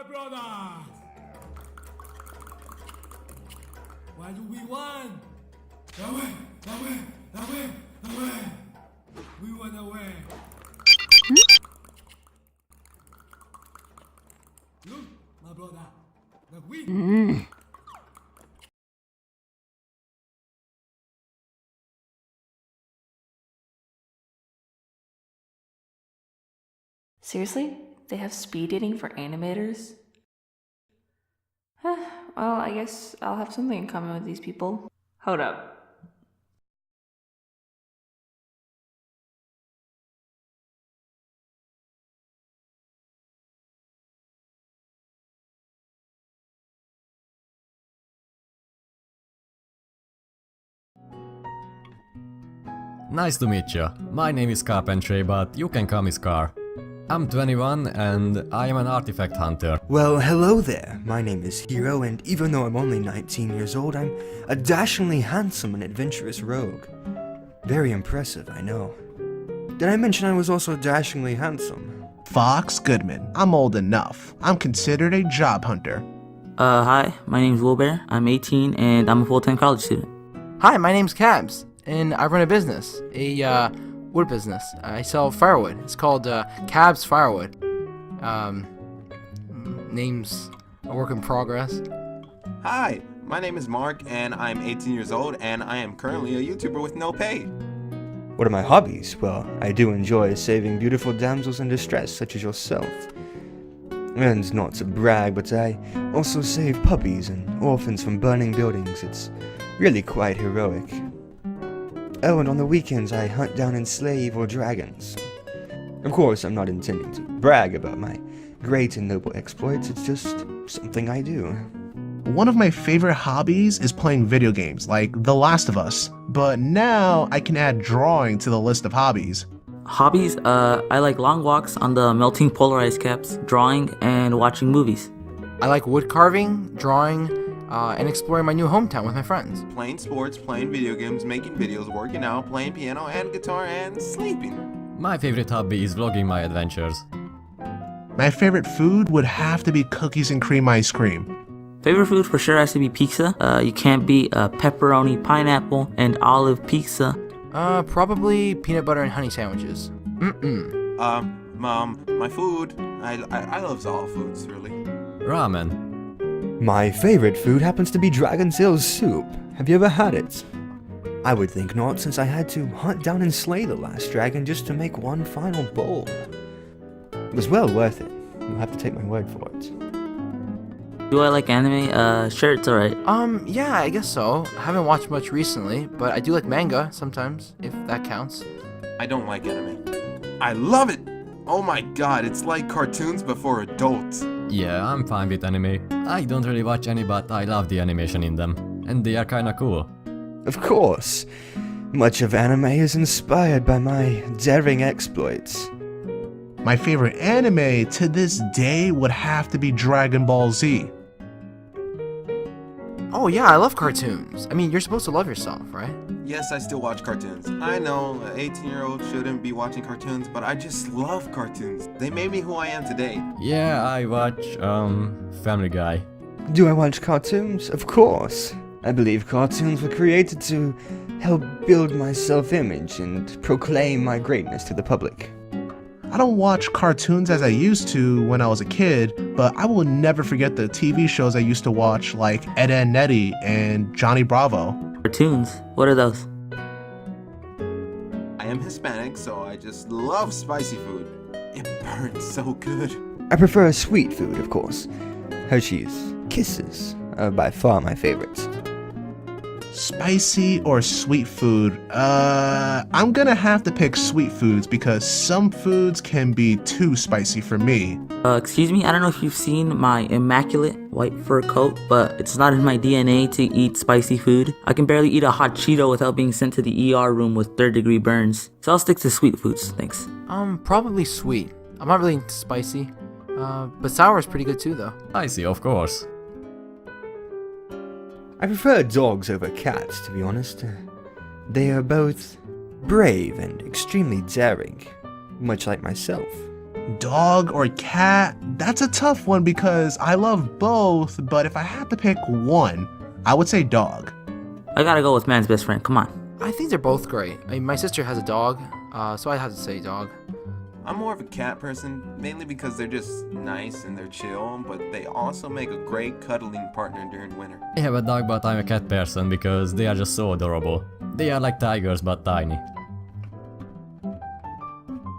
brothers! Why do we won? Away! We went away. Look, my brother. Look, we. Seriously? They have speed dating for animators? Well, I guess I'll have something in common with these people. Hold up. Nice to meet you. My name is Carpentry, but you can call me Skar. I'm 21 and I am an artifact hunter. Well, hello there. My name is Hero, and even though I'm only 19 years old, I'm a dashingly handsome and adventurous rogue. Very impressive, I know. Did I mention I was also dashingly handsome? Fox Goodman. I'm old enough. I'm considered a job hunter. Hi, my name's Wilbear. I'm 18 and I'm a full-time college student. Hi, my name's Cabs, and I run a business, a wood business. I sell firewood. It's called Cabs Firewood. Name's a work in progress. Hi, my name is Mark, and I'm 18 years old, and I am currently a YouTuber with no pay. What are my hobbies? Well, I do enjoy saving beautiful damsels in distress such as yourself. And not to brag, but I also save puppies and orphans from burning buildings. It's really quite heroic. Oh, and on the weekends I hunt down and slay evil dragons. Of course, I'm not intending to brag about my great and noble exploits, it's just something I do. One of my favorite hobbies is playing video games, like The Last of Us, but now I can add drawing to the list of hobbies. Hobbies, I like long walks on the melting polarized caps, drawing, and watching movies. I like wood carving, drawing, and exploring my new hometown with my friends. Playing sports, playing video games, making videos, working out, playing piano and guitar, and sleeping. My favorite hobby is vlogging my adventures. My favorite food would have to be cookies and cream ice cream. Favorite food for sure has to be pizza. You can't beat pepperoni, pineapple, and olive pizza. Probably peanut butter and honey sandwiches. Mom, my food. I love all foods, really. Ramen. My favorite food happens to be dragon tails soup. Have you ever had it? I would think not, since I had to hunt down and slay the last dragon just to make one final bowl. It was well worth it. You'll have to take my word for it. Do I like anime? Sure, it's alright. Yeah, I guess so. I haven't watched much recently, but I do like manga sometimes, if that counts. I don't like anime. I love it! Oh my god, it's like cartoons but for adults. Yeah, I'm fine with anime. I don't really watch any, but I love the animation in them. And they are kinda cool. Of course. Much of anime is inspired by my daring exploits. My favorite anime to this day would have to be Dragon Ball Z. Oh yeah, I love cartoons. I mean, you're supposed to love yourself, right? Yes, I still watch cartoons. I know an 18-year-old shouldn't be watching cartoons, but I just love cartoons. They made me who I am today. Yeah, I watch, Family Guy. Do I watch cartoons? Of course. I believe cartoons were created to help build my self-image and proclaim my greatness to the public. I don't watch cartoons as I used to when I was a kid, but I will never forget the TV shows I used to watch like Ed, Edd n Eddy and Johnny Bravo. Toonz, what are those? I am Hispanic, so I just love spicy food. It burns so good. I prefer sweet food, of course. Hershey's Kisses are by far my favorites. Spicy or sweet food? I'm gonna have to pick sweet foods because some foods can be too spicy for me. Excuse me, I don't know if you've seen my immaculate white fur coat, but it's not in my DNA to eat spicy food. I can barely eat a hot Cheeto without being sent to the ER room with third-degree burns. So I'll stick to sweet foods, thanks. Probably sweet. I'm not really into spicy. But sour is pretty good too, though. Spicy, of course. I prefer dogs over cats, to be honest. They are both brave and extremely daring, much like myself. Dog or cat? That's a tough one because I love both, but if I had to pick one, I would say dog. I gotta go with man's best friend, come on. I think they're both great. I mean, my sister has a dog, so I have to say dog. I'm more of a cat person, mainly because they're just nice and they're chill, but they also make a great cuddling partner during winter. I have a dog, but I'm a cat person because they are just so adorable. They are like tigers but tiny.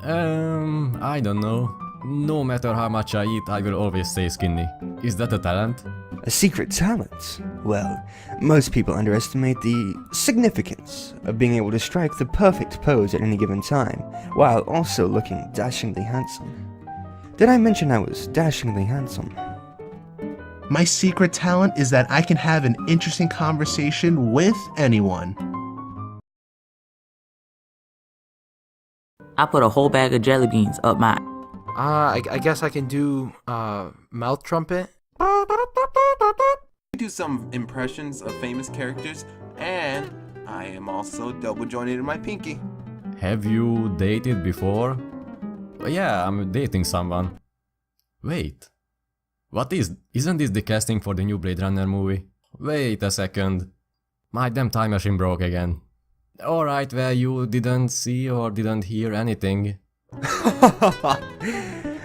I don't know. No matter how much I eat, I will always stay skinny. Is that a talent? A secret talent? Well, most people underestimate the significance of being able to strike the perfect pose at any given time, while also looking dashingly handsome. Did I mention I was dashingly handsome? My secret talent is that I can have an interesting conversation with anyone. I put a whole bag of jelly beans up my... I guess I can do, mouth trumpet. I do some impressions of famous characters, and I am also double jointed in my pinky. Have you dated before? Yeah, I'm dating someone. Wait. Isn't this the casting for the new Blade Runner movie? Wait a second. My damn time machine broke again. Alright, well, you didn't see or didn't hear anything.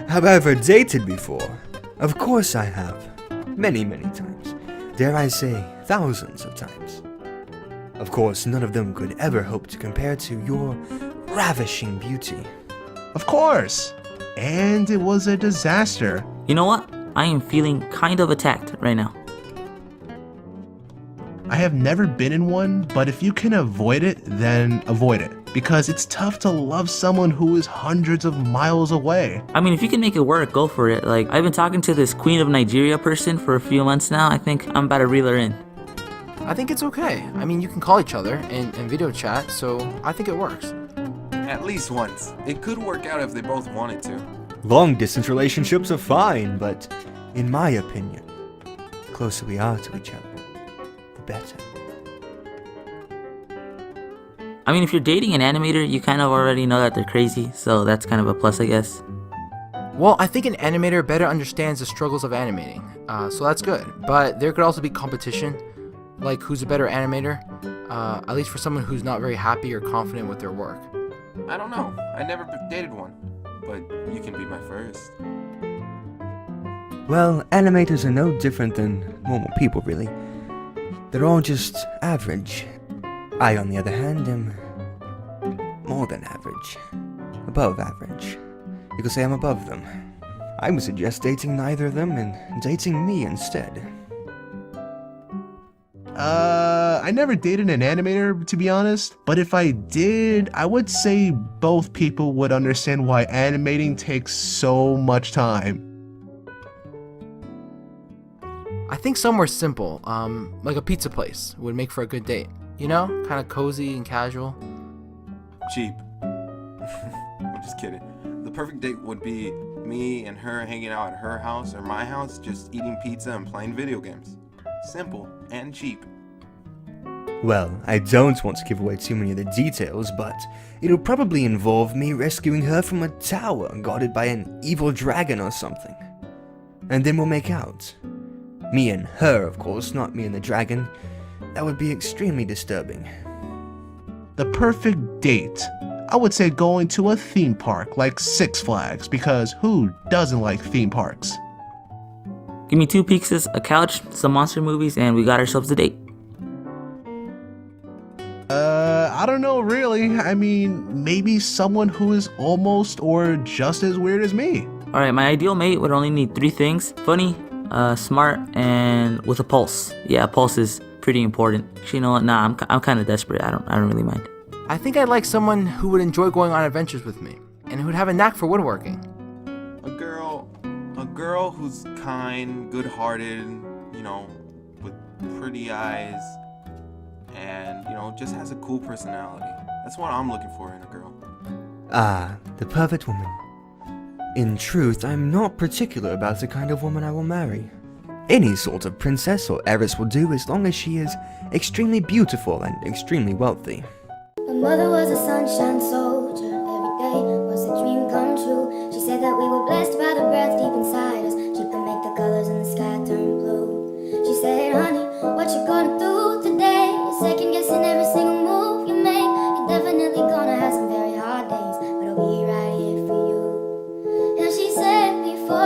Have I ever dated before? Of course I have. Many, many times. Dare I say, thousands of times. Of course, none of them could ever hope to compare to your ravishing beauty. Of course! And it was a disaster. You know what? I am feeling kind of attacked right now. I have never been in one, but if you can avoid it, then avoid it. Because it's tough to love someone who is hundreds of miles away. I mean, if you can make it work, go for it. Like, I've been talking to this Queen of Nigeria person for a few months now. I think I'm about to reel her in. I think it's okay. I mean, you can call each other and video chat, so I think it works. At least once. It could work out if they both wanted to. Long-distance relationships are fine, but in my opinion, the closer we are to each other, the better. I mean, if you're dating an animator, you kind of already know that they're crazy, so that's kind of a plus, I guess. Well, I think an animator better understands the struggles of animating, so that's good. But there could also be competition, like who's a better animator, at least for someone who's not very happy or confident with their work. I don't know. I never dated one, but you can be my first. Well, animators are no different than normal people, really. They're all just average. I, on the other hand, am more than average. Above average. You could say I'm above them. I would suggest dating neither of them and dating me instead. I never dated an animator, to be honest. But if I did, I would say both people would understand why animating takes so much time. I think somewhere simple, like a pizza place, would make for a good date. You know? Kind of cozy and casual. Cheap. I'm just kidding. The perfect date would be me and her hanging out at her house or my house, just eating pizza and playing video games. Simple and cheap. Well, I don't want to give away too many of the details, but it'll probably involve me rescuing her from a tower guarded by an evil dragon or something. And then we'll make out. Me and her, of course, not me and the dragon. That would be extremely disturbing. The perfect date. I would say going to a theme park like Six Flags, because who doesn't like theme parks? Give me 2 pizzas, a couch, some monster movies, and we got ourselves a date. I don't know really. I mean, maybe someone who is almost or just as weird as me. Alright, my ideal mate would only need 3 things. Funny, smart, and with a pulse. Yeah, a pulse is pretty important. Actually, you know what? Nah, I'm kind of desperate. I don't really mind. I think I'd like someone who would enjoy going on adventures with me, and who would have a knack for woodworking. A girl who's kind, good-hearted, you know, with pretty eyes, and, you know, just has a cool personality. That's what I'm looking for in a girl. Ah, the perfect woman. In truth, I'm not particular about the kind of woman I will marry. Any sort of princess or heiress will do as long as she is extremely beautiful and extremely wealthy. My mother was a sunshine soldier. Every day was a dream come true. She said that we were blessed by the breath deep inside us. She could make the colors in the sky turn blue. She said, honey, what you gonna do today? You're second guessing every single move you make. You're definitely gonna have some very hard days, but I'll be right here for you. And she said, before